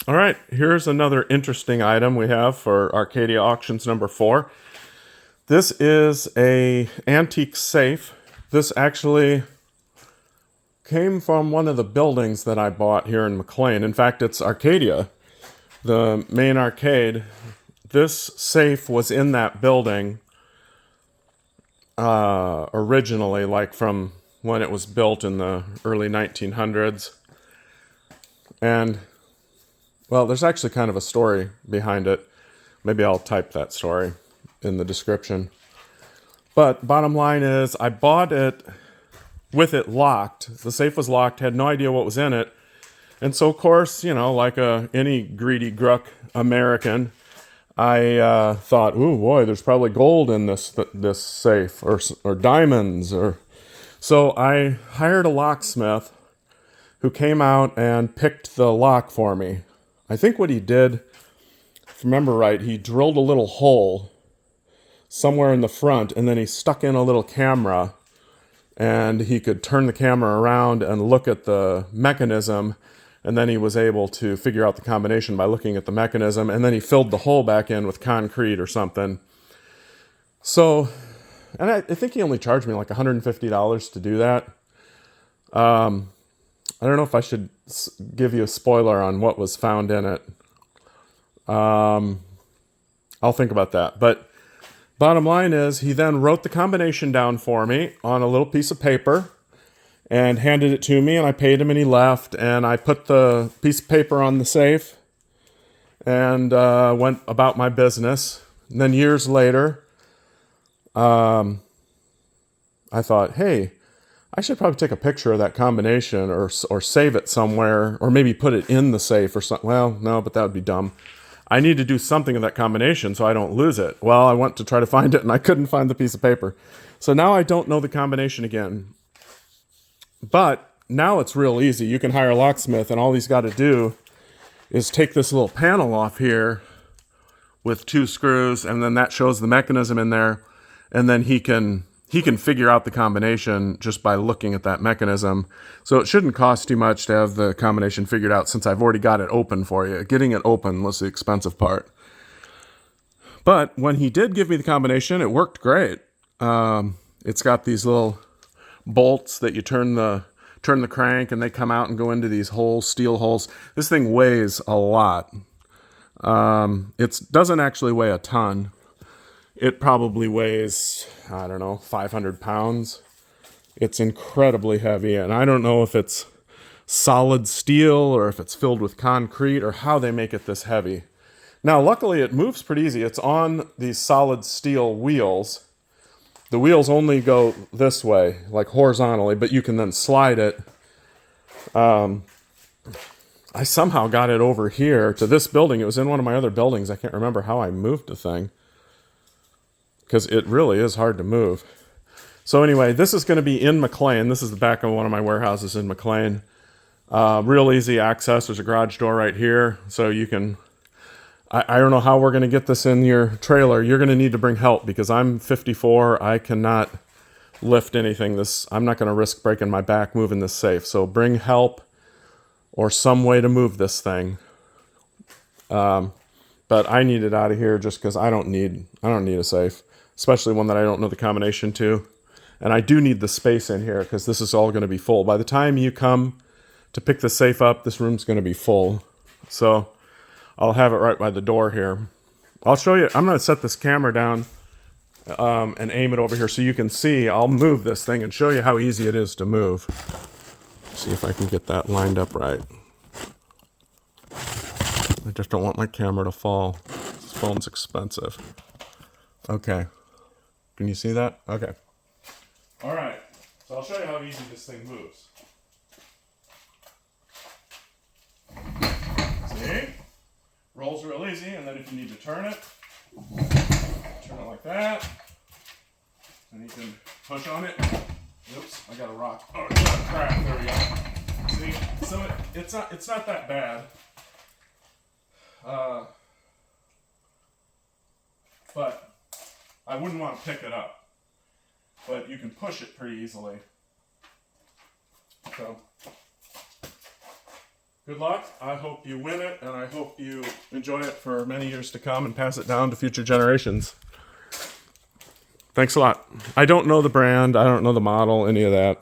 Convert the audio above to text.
All right, here's another interesting item we have for Arcadia Auctions number 4. This is a antique safe. This actually came from one of the buildings that I bought here in McLean. In fact, it's Arcadia, the main arcade. This safe was in that building originally, like from when it was built in the early 1900s. And, well, there's actually kind of a story behind it. Maybe I'll type that story in the description. But bottom line is, I bought it with it locked. The safe was locked, had no idea what was in it. And so, of course, you know, like any greedy gruck American, I thought, ooh, boy, there's probably gold in this safe, or diamonds. So I hired a locksmith who came out and picked the lock for me. I think what he did, if I remember right, he drilled a little hole somewhere in the front, and then he stuck in a little camera, and he could turn the camera around and look at the mechanism, and then he was able to figure out the combination by looking at the mechanism, and then he filled the hole back in with concrete or something. So, and I think he only charged me like $150 to do that. I don't know if I should give you a spoiler on what was found in it. I'll think about that. But bottom line is, he then wrote the combination down for me on a little piece of paper and handed it to me, and I paid him, and he left, and I put the piece of paper on the safe and went about my business. And then years later, I thought, hey, I should probably take a picture of that combination or save it somewhere, or maybe put it in the safe or something. Well, no, but that would be dumb. I need to do something with that combination so I don't lose it. Well, I went to try to find it, and I couldn't find the piece of paper. So now I don't know the combination again. But now it's real easy. You can hire a locksmith, and all he's got to do is take this little panel off here with 2 screws, and then that shows the mechanism in there, and then he can figure out the combination just by looking at that mechanism. So it shouldn't cost too much to have the combination figured out, since I've already got it open for you. Getting it open was the expensive part. But when he did give me the combination, it worked great. It's got these little bolts that you turn the crank, and they come out and go into these holes, steel holes. This thing weighs a lot. It doesn't actually weigh a ton. It probably weighs, I don't know, 500 pounds. It's incredibly heavy, and I don't know if it's solid steel or if it's filled with concrete or how they make it this heavy. Now, luckily, it moves pretty easy. It's on these solid steel wheels. The wheels only go this way, like horizontally, but you can then slide it. I somehow got it over here to this building. It was in one of my other buildings. I can't remember how I moved the thing, because it really is hard to move. So anyway, this is going to be in McLean. This is the back of one of my warehouses in McLean. Real easy access. There's a garage door right here, so you can... I don't know how we're going to get this in your trailer. You're going to need to bring help, because I'm 54. I cannot lift anything. I'm not going to risk breaking my back moving this safe. So bring help or some way to move this thing. But I need it out of here just because I don't need a safe, especially one that I don't know the combination to. And I do need the space in here, because this is all going to be full. By the time you come to pick the safe up, this room's going to be full. So I'll have it right by the door here. I'll show you. I'm going to set this camera down and aim it over here so you can see. I'll move this thing and show you how easy it is to move. See if I can get that lined up right. I just don't want my camera to fall. This phone's expensive. Okay. Can you see that? Okay. All right. So I'll show you how easy this thing moves. See? Rolls real easy, and then if you need to turn it like that, and you can push on it. Oops, I got a rock. Oh, it's got a crack. There we go. See? So it's not that bad. But I wouldn't want to pick it up. But you can push it pretty easily. So Good luck. I hope you win it, and I hope you enjoy it for many years to come and pass it down to future generations. Thanks a lot. I don't know the brand. I don't know the model, any of that.